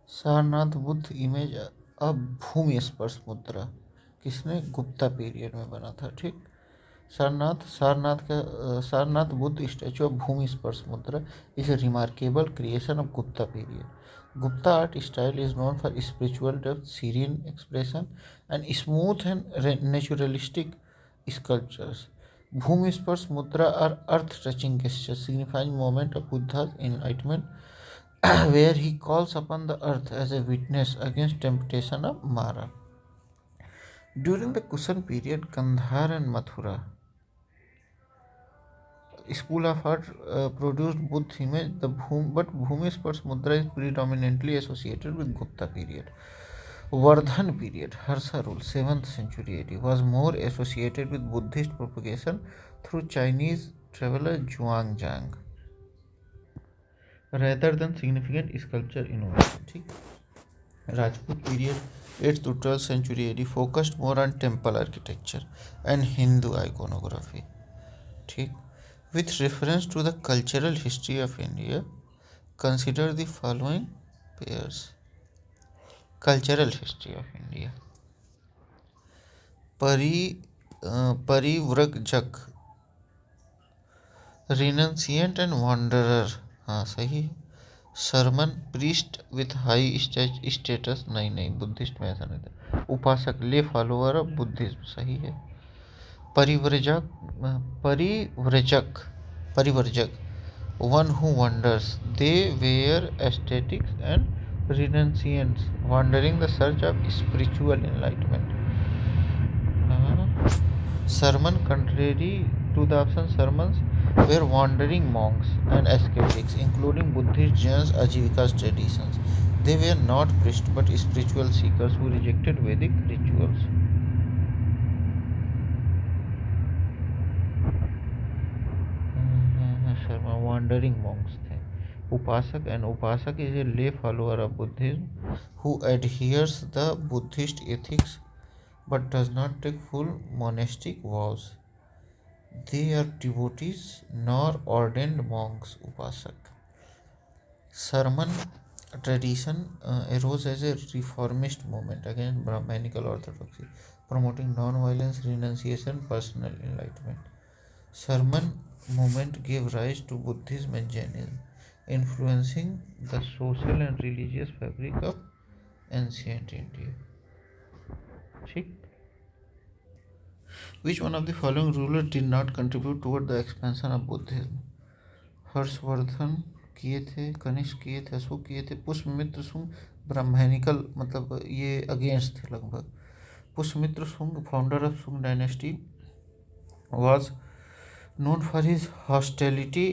Sarnath Buddha image अब भूमि स्पर्श मुद्रा किसने? गुप्ता पीरियड में बना था। ठीक, सारनाथ बुद्ध स्टैचू ऑफ भूमि स्पर्श मुद्रा is a remarkable creation of Gupta period. Gupta art style is known for spiritual depth, serene expression, and smooth and naturalistic sculptures. Bhumi Spars Mudra are earth-touching gestures signifying moment of Buddha's enlightenment, where he calls upon the earth as a witness against temptation of Mara. During the Kushan period, Kandhar and Mathura School of Art produced Buddha image, but Bhumi Spars Mudra is predominantly associated with Gupta period. Vardhan period, Harsha rule, 7th century AD, was more associated with Buddhist propagation through Chinese traveler Zhuangzhang rather than significant sculpture innovation. ठीक, Rajput period, 8th to 12th century AD, focused more on temple architecture and Hindu iconography. ठीक, with reference to the cultural history of India, consider the following pairs. Cultural history of India. परिव्रजक, renunciant and wanderer, हाँ सही है. सरमन, priest with high status, नहीं Buddhist में ऐसा नहीं था. उपासक, ले फॉलोअर ऑफ बुद्धिज्म, सही है. परिव्रजक, one who wanders. They were ascetics and renunciants, wandering the search of spiritual enlightenment. Sermon, contrary to the option, sermons were wandering monks and ascetics, including Buddhist, Jains, Ajivikas traditions. They were not priests but spiritual seekers who rejected Vedic rituals. Sharma wandering monks थे. Upasak, and Upasak is a lay follower of Buddhism who adheres the Buddhist ethics but does not take full monastic vows. They are devotees nor ordained monks. Upasak. Sermon tradition arose as a reformist movement against Brahmanical orthodoxy, promoting non-violence, renunciation, personal enlightenment. Sermon movement gave rise to Buddhism and Jainism, influencing the social and religious fabric of ancient India. Which one of the following rulers did not contribute toward the expansion of Buddhism? Harshvardhan किए थे, कनिष्क किए थे, अशोक किए थे, Pushpamitra Shunga Brahminical मतलब ये against थे लगभग. Pushpamitra Shunga, founder of Shunga dynasty, was known for his hostility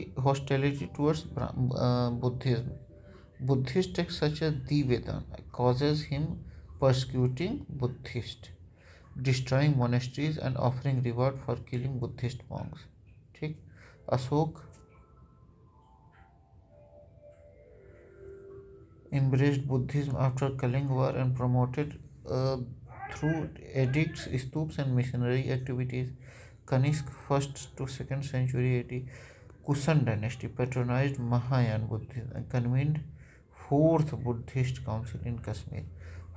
towards Buddhism. Buddhist texts such as the Vedanta causes him persecuting Buddhists, destroying monasteries and offering reward for killing Buddhist monks. ठीक. Ashok embraced Buddhism after Kalinga War and promoted through edicts, stupas and missionary activities. Kanishk, 1st to 2nd century AD, Kushan dynasty patronized Mahayana Buddhism and convened 4th Buddhist Council in Kashmir.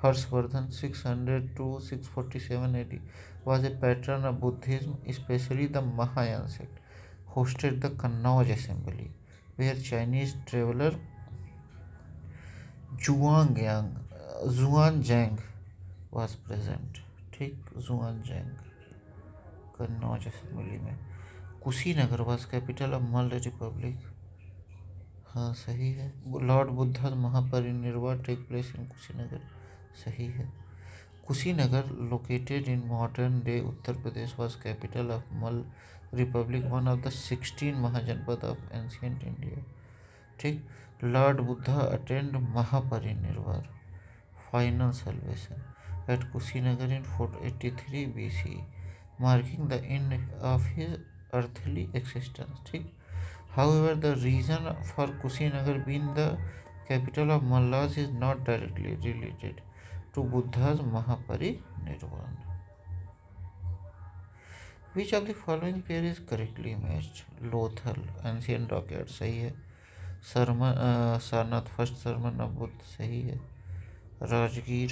Harshvardhan, 600 to 647 AD, was a patron of Buddhism, especially the Mahayana sect. Hosted the Kannauj assembly, where Chinese traveler Zhuangzhang was present. ठीक, Zhuangzhang Kannauj assembly में. Kushinagar was capital of Mal Republic, हाँ सही है. Lord Buddha Mahaparinirvan take place in Kushinagar, सही है. Kushinagar, located in modern day Uttar Pradesh, was capital of Mal Republic, one of the 16 Mahajanpad of ancient India. ठीक. Lord Buddha attained Mahaparinirvan, final salvation, at Kushinagar in 483 BCE, marking the end of his earthly existence. ठीक. However, the reason for Kushinagar being the capital of Mallas is not directly related to Buddha's Mahaparinirvan. Which of the following pair is correctly matched? Lothal, ancient dockyard, सही है. Sarnath, first sermon of Buddha, सही है. Rajgir.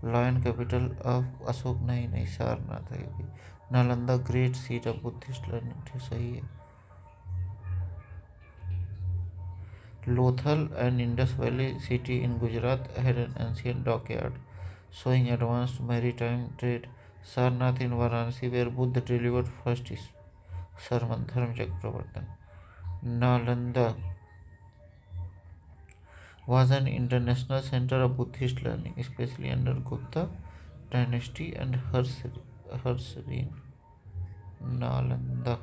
Lion capital of Ashoka, नहीं सारनाथ है ये भी। Nalanda great seat of Buddhist learning, सही है। Lothal, an Indus Valley city in Gujarat, had an ancient dockyard showing advanced maritime trade. Sarnath in Varanasi, where Buddha delivered first his sermon, Dharmachak Pravartan. Nalanda was an international center of Buddhist learning, especially under Gupta dynasty and Harsh reign. Nalanda,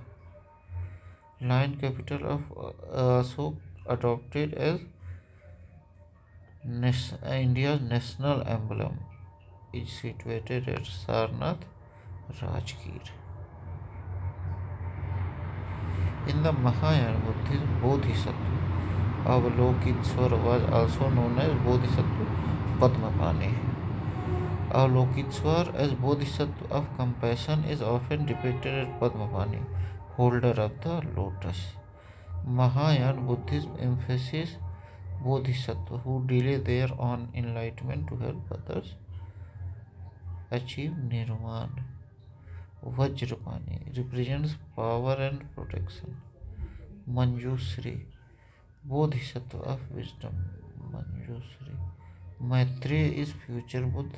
lion capital of Ashok, adopted as India's national emblem, is situated at Sarnath, Rajgir. In the Mahayana Buddhism, Bodhisattva Avalokiteswara was also known as Bodhisattva Padmapani. Avalokiteswara as Bodhisattva of compassion is often depicted as Padmapani, holder of the lotus. Mahayana Buddhism emphasizes Bodhisattva who delay their own enlightenment to help others achieve nirvana. Vajrapani represents power and protection. Manjusri, Bodhisattva of wisdom. Manjusri. Maitreya is future Buddha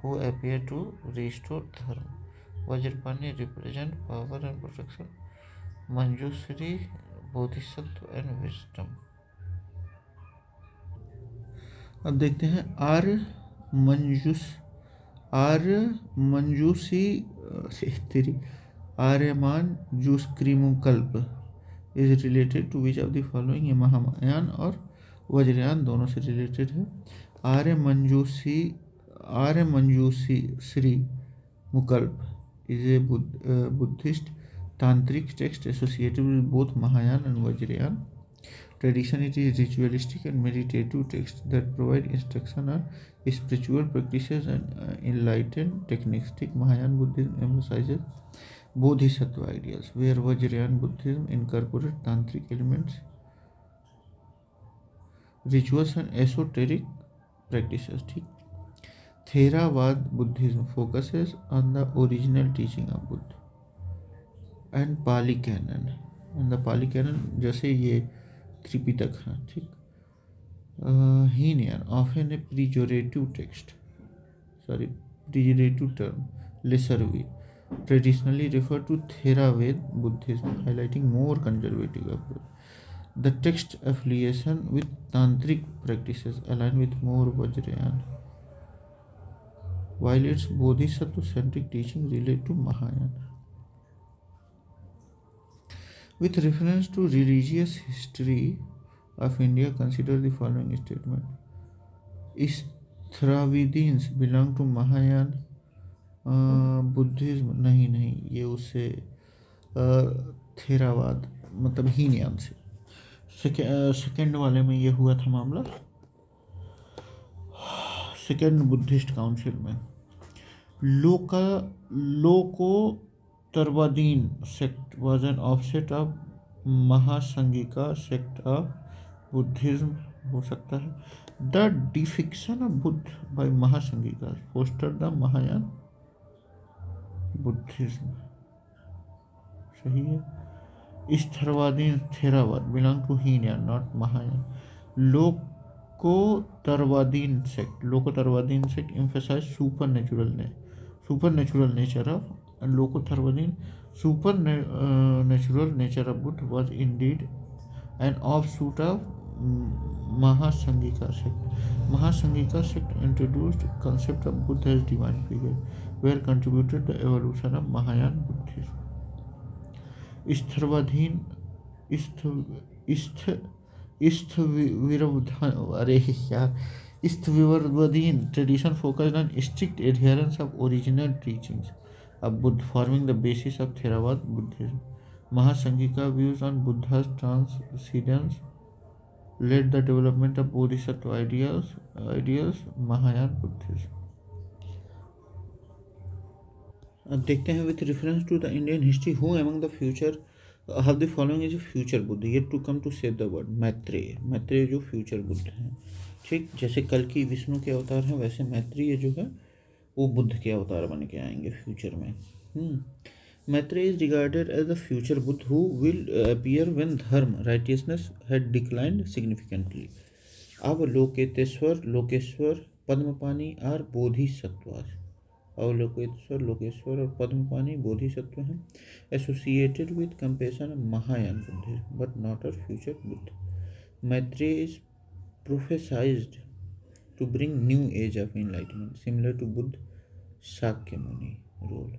who appear to restore dharma. Vajrapani represent power and protection. Manjusri, bodhisattva and wisdom. अब देखते हैं आर्यमान जूस क्रीमुकल्प is related to which of the following. ये महायान और वज्रयान दोनों से रिलेटेड है। आर्य मंजूसी श्री मुकल्प is a Buddhist tantric text associated with both Mahayana and Vajrayana tradition. It is ritualistic and meditative text that provide instruction on spiritual practices and enlightened techniques. Mahayana Buddhism emphasizes Bodhisattva ideals, where Vajrayana Buddhism incorporates tantric elements, rituals and esoteric practices. Theravada Buddhism focuses on the original teaching of Buddha. And Pali canon जैसे ये त्रिपिटक है। ठीक। Hinayana often a pejorative term lesser way traditionally refer to Theravada Buddhism highlighting more conservative approach. The text affiliation with tantric practices align with more Vajrayana while its bodhisattva centric teaching relate to Mahayana. With reference to religious history of India, consider the following statement. Isthravidians belong to Mahayana Buddhism. नहीं ये उससे थेरावाद मतलब हीनयान से। Second वाले में ये हुआ था मामला सेकेंड बुद्धिस्ट काउंसिल में। Tarvadin sect was an offset of Mahasangika sect of Buddhism हो सकता है। The depiction of Buddha by Mahasangika fostered the Mahayana Buddhism. सही है। इस Theravada belong to Hinayana, not Mahayana. Lokotarvadin sect emphasize supernatural nature of Lokotarvadin. Supernatural nature of Buddha was indeed an offshoot of Mahasangika sect. Mahasangika sect introduced concept of Buddha as divine figure, where contributed the evolution of Mahayana Buddhism. Isthviravadin tradition focused on strict adherence of original teachings of Buddha, forming the basis of Theravada Buddhism. Mahasangika views on Buddha's transcendence led the development of Bodhisattva ideals, Mahayana Buddhism. अब देखते हैं with reference to the Indian history, who among the future of the following is a future Buddha yet to come to save the world? Maitreya जो future Buddha हैं। ठीक, जैसे कल की विष्णु के अवतार हैं वैसे मैत्रेय जो है वो बुद्ध के अवतार बन के आएंगे फ्यूचर में। Maitreya is regarded as the future Buddha who will appear when dharma righteousness had declined significantly. Avalokiteshvara, Lokeshvara, Padmapani are bodhisattvas. Avalokeshvara, Lokeshvara और पद्मपाणि बोधिसत्व हैं associated with compassion Mahayana Buddhism but not a future Buddha. Maitreya is prophesied to bring new age of enlightenment similar to Buddha Shakyamuni role.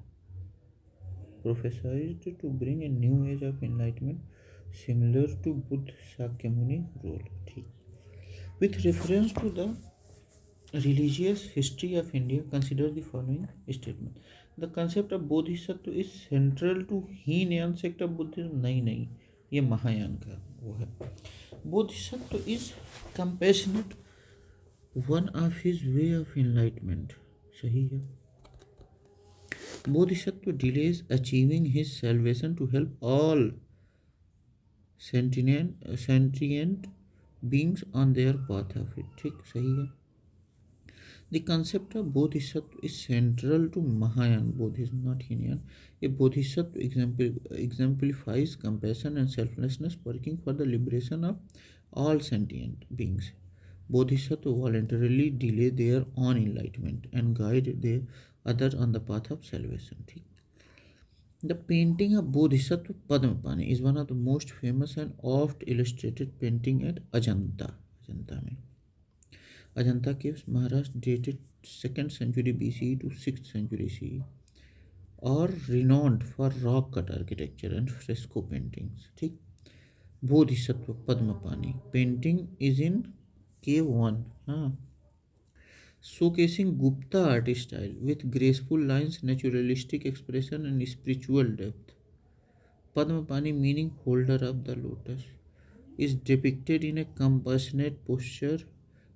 Prophesied to bring a new age of enlightenment similar to Buddha Shakyamuni role. ठीक, with reference to the religious history of India, consider the following statement. The concept of bodhisattva is central to Hinayan sect of Buddhism. नहीं, ये महायान का वो है। Bodhisattva is compassionate, one of his way of enlightenment. सही है। Bodhisattva delays achieving his salvation to help all sentient beings on their path of it. ठीक, सही है। The concept of bodhisattva is central to Mahayana Buddhism, not Hinayan. A bodhisattva exemplifies compassion and selflessness, working for the liberation of all sentient beings. Bodhisattva voluntarily delay their own enlightenment and guide the others on the path of salvation. The painting of Bodhisattva Padmapani is one of the most famous and oft illustrated painting at Ajanta में। Ajanta caves Maharashtra, dated 2nd century BCE to 6th century CE, और renowned for rock cut architecture and fresco paintings। ठीक, bodhisattva Padmapani painting is in cave 1, हाँ, showcasing Gupta art style with graceful lines, naturalistic expression and spiritual depth. Padmapani, meaning holder of the lotus, is depicted in a compassionate posture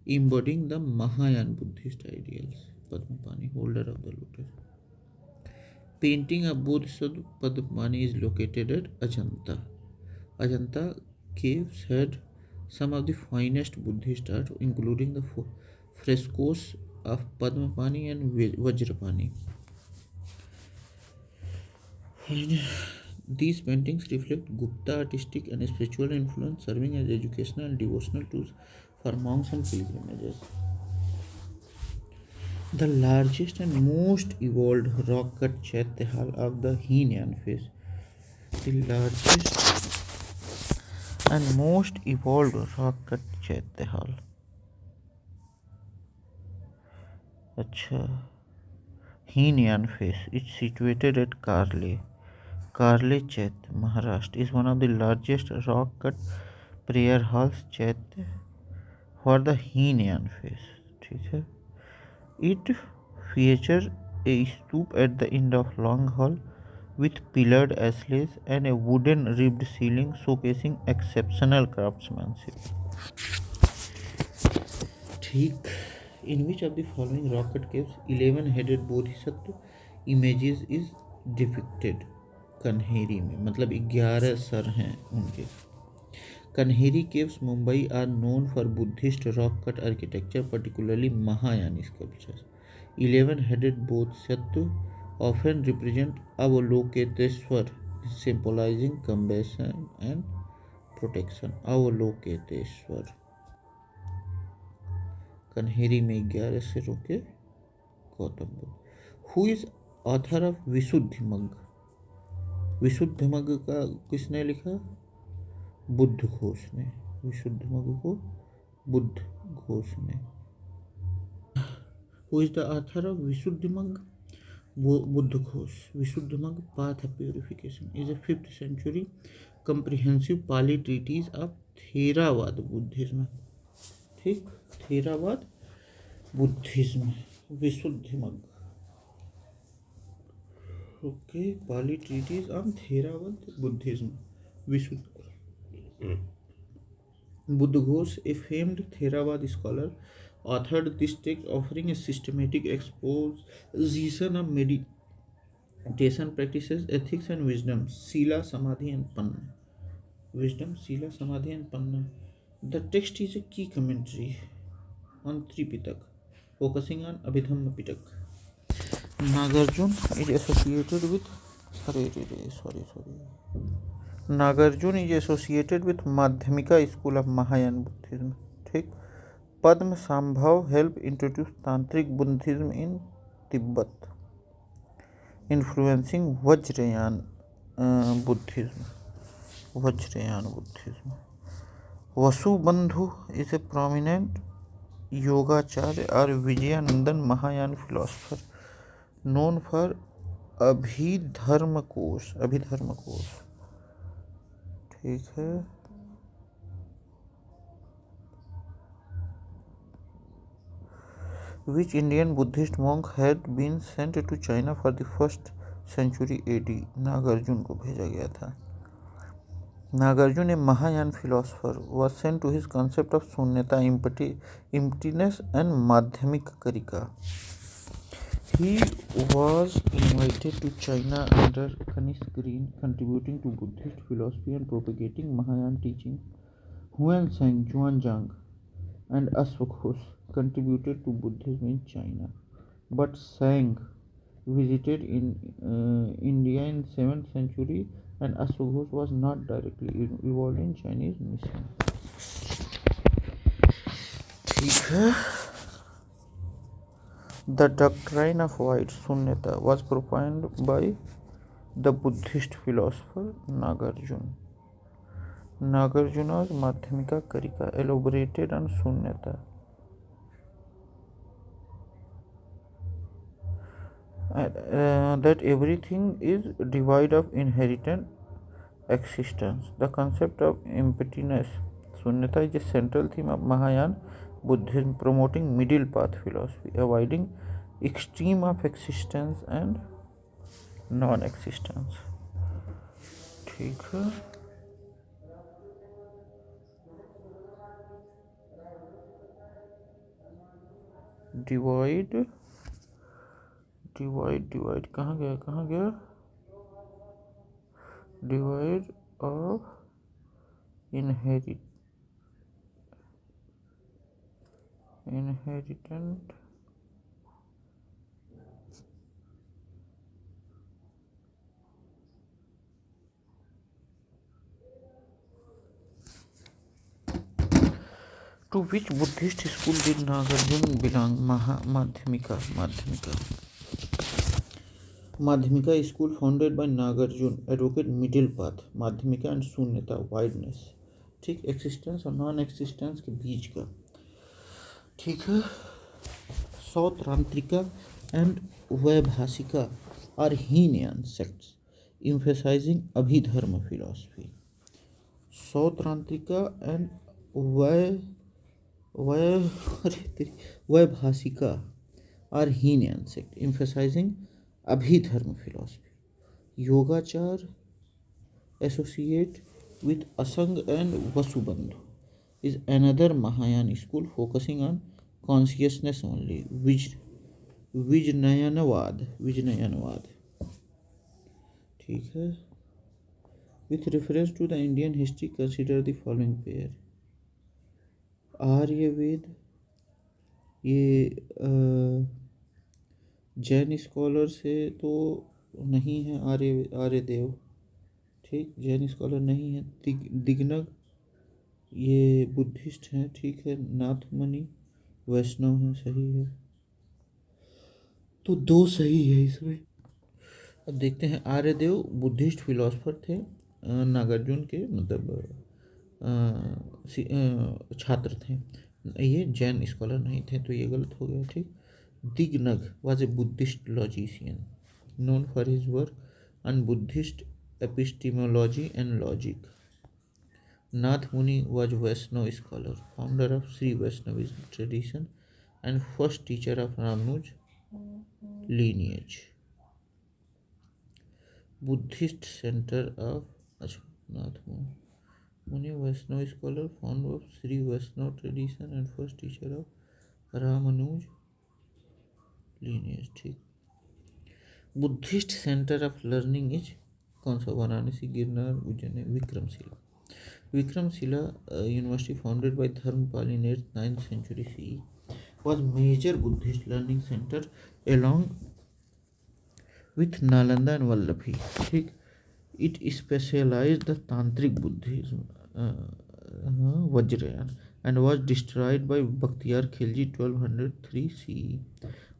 embodying the Mahayana Buddhist ideals. Padmapani, holder of the lotus. Painting of Bodhisattva Padmapani is located at Ajanta. Ajanta caves had some of the finest Buddhist art, including the frescoes of Padmapani and Vajrapani. These paintings reflect Gupta artistic and spiritual influence, serving as educational and devotional tools for monks and pilgrimages. The largest and most evolved rock-cut Chaitya hall of the Hinayan phase. The largest and most evolved rock-cut Chaitya hall. अच्छा, Hinayan phase is situated at Karle. Karle Chaitya, Maharashtra, is one of the largest rock-cut prayer halls Chaitya for the Hinayan phase. ठीक है। It features a stoop at the end of long hall with pillared ashley and a wooden ribbed ceiling showcasing exceptional craftsmanship. ठीक, in which of the following rock-cut caves 11-headed bodhisattva images is depicted? Kanheri में, मतलब 11 sir हैं उनके। Kanheri caves, Mumbai, are known for Buddhist rock-cut architecture, particularly Mahayana sculptures. 11-headed bodhisattva often represent Avalokiteshwar, symbolizing compassion and protection. Avalokiteshwar. Kanheri में 11 सिरों के Gautam Buddha. Who is author of विशुद्धिमग्ग? विशुद्धिमग्ग का किसने लिखा? बुद्ध घोष ने। विशुद्धिमग्ग को बुद्ध घोष ने। Who is the author of विशुद्धिमग्ग? Buddha Ghosh. विशुद्धिमग्ग path of purification is a 5th century comprehensive Pali treatise of Theravada Buddhism. ठीक, Theravada Buddhism, Visuddhimagga. Okay, Pali treatise on Theravada Buddhism, विशुद्ध। Buddhaghosh, a famed Theravada scholar, authored this text offering a systematic exposition of meditation practices, ethics and wisdom, Sila, Samadhi and Panna. Wisdom, Sila, Samadhi and Panna. The text is a key commentary on Tripitak, focusing on Abhidhamma Pitak. Nagarjun is associated with Nagarjun is associated with Madhyamika school of Mahayana Buddhism. ठीक. Padma Sambhav helped introduce Tantric Buddhism in Tibet, influencing Vajrayana Buddhism. Vasubandhu is a prominent Yogacharya or Vijayanandan Mahayana philosopher known for Abhidharma कोश. ठीक है. Which Indian Buddhist monk had been sent to China for the 1st century AD? Nagarjuna को भेजा गया था. Nagarjuna, a Mahayana philosopher, was sent to his concept of sunyata, emptiness, and madhyamika karika. He was invited to China under Kanish Green, contributing to Buddhist philosophy and propagating Mahayana teaching. Huan Sang, Zhuanzhang, and Ashwaghosh contributed to Buddhism in China, but Sang visited in India in 7th century, and Ashwaghosh was not directly involved in Chinese mission. ठीक है. The doctrine of white sunyata was proponed by the Buddhist philosopher Nagarjuna. Nagarjuna's Madhyamika Karika elaborated on sunyata. That everything is devoid of inherent existence. The concept of emptiness, sunyata, is a central theme of Mahayana Buddhism, promoting middle path philosophy, avoiding extreme of existence and non-existence. ठीक है. Divide कहाँ गया divide of inheritance to which Buddhist school did Nagarjuna belong? Madhyamika school founded by Nagarjuna advocate middle path, Madhyamika and Sunyata, wideness. ठीक. Existence और non existence के बीच का. ठीक है. Sautrantika and Vaibhashika are Hinayana sects emphasizing Abhidharma philosophy. Sautrantika and Vaibhashika are Hinayana sect emphasizing Abhidharma philosophy. Yogachar associate with Asanga and Vasubandhu is another Mahayana school focusing on consciousness only. Vijnayanavad. ठीक है. With reference to the Indian history, consider the following pair. आर्यवेद, ये Jain scholar से तो नहीं है. आर्यदेव, ठीक, Jain scholar नहीं है. दिग्नग, ये बुद्धिस्ट हैं. ठीक है. नाथमणि वैष्णव हैं. सही है. तो 2 सही है इसमें. अब देखते हैं. आर्यदेव बुद्धिस्ट फिलोसोफर थे, नागार्जुन के मतलब छात्र थे. ये जैन स्कॉलर नहीं थे, तो ये गलत हो गया. ठीक. Dignag was a Buddhist logician known for his work on Buddhist epistemology and logic. Nath Muni was Vaishnava scholar, founder of Sri Vaishnavism tradition and first teacher of Ramanuj lineage. Buddhist center of Nath Muni, Vaishnava scholar, founder of Sri Vaishnava tradition and first teacher of Ramanuj lineage. ठीक. Buddhist centre of learning is कौन सा? Varanasi, Girnar, Ujjain, Vikramshila university founded by Dharmapala in 9th century CE. was major Buddhist learning center along with Nalanda and Vallabhi. ठीक, it specialized the Tantric Buddhism, Vajrayana, and was destroyed by Bakhtiyar Khilji 1203 CE.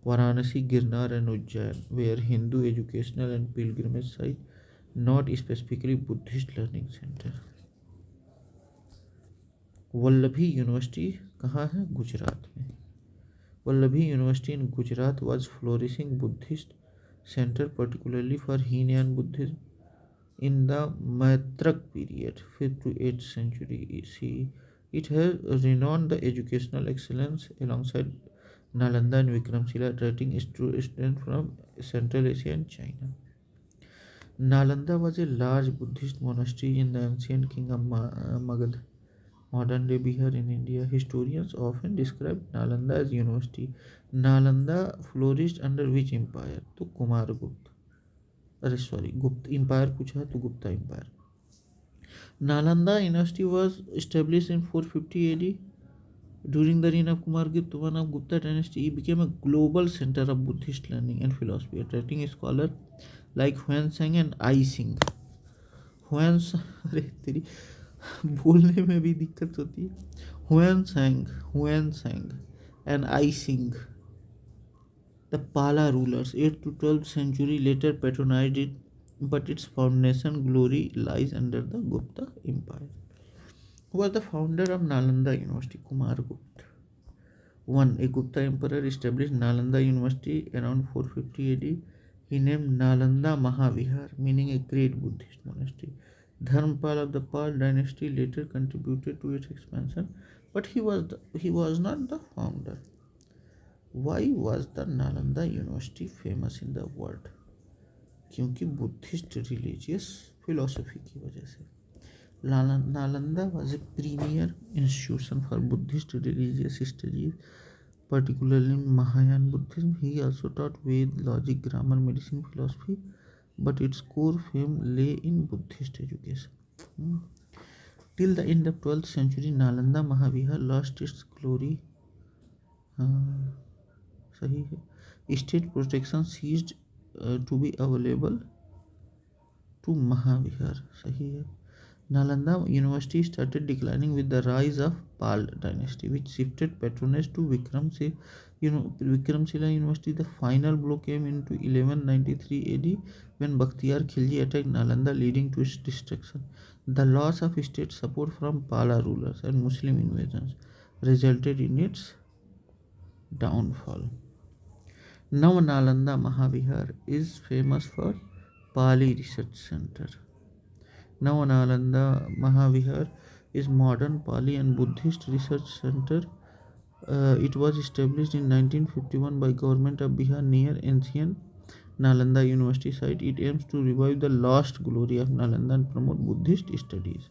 Varanasi, Girnar, and Ujjain were Hindu educational and pilgrimage site, not specifically Buddhist learning center. Vallabhi university कहाँ है? गुजरात में. Vallabhi university in Gujarat was flourishing Buddhist center particularly for Hinayan Buddhism in the Maitrak period 5th to 8th century CE. It has renowned the educational excellence alongside Nalanda and Vikramshila, attracting students from Central Asia and China. Nalanda was a large Buddhist monastery in the ancient kingdom Magad, modern day Bihar in India. Historians often describe Nalanda as university. Nalanda flourished under which empire? तो कुमारगुप्त, अरे sorry गुप्त empire पूछा है तो Gupta empire. Nalanda university was established in 450 AD. During the reign of Kumargupta, one of Gupta dynasty, it became a global center of Buddhist learning and philosophy, attracting scholars like Huan Sang and Ai Sing. Huan अरे तेरी बोलने में भी दिक्कत होती है. Huan Sang and Ai Sing, the Pala rulers, 8th to 12th century, later patronized it, but its foundation glory lies under the Gupta Empire. Who was the founder of Nalanda University? Kumargupta. 1. A Gupta emperor established Nalanda University around 450 AD. He named Nalanda Mahavihar, meaning a great Buddhist monastery. Dharmapal of the Pal dynasty later contributed to its expansion, but he was not the founder. Why was the Nalanda University famous in the world? क्योंकि Buddhist religious philosophy की वजह से. Nalanda was a premier institution for Buddhist religious studies, particularly Mahayana Buddhism. He also taught Ved, logic, grammar, medicine, philosophy, but its core fame lay in Buddhist education. Till the end of 12th century, Nalanda Mahavihar lost its glory. सही है. State protection ceased to be available to Mahavihar. सही है. Nalanda University started declining with the rise of Pal dynasty, which shifted patronage to Vikramshila University. The final blow came into 1193 AD when Bakhtiyar Khilji attacked Nalanda, leading to its destruction. The loss of state support from Pala rulers and Muslim invasions resulted in its downfall. Now Nalanda Mahavihar is famous for Pali Research Center. Now Nalanda Mahavihar is modern Pali and Buddhist research center. It was established in 1951 by government of Bihar near ancient Nalanda University site. It aims to revive the lost glory of Nalanda and promote Buddhist studies.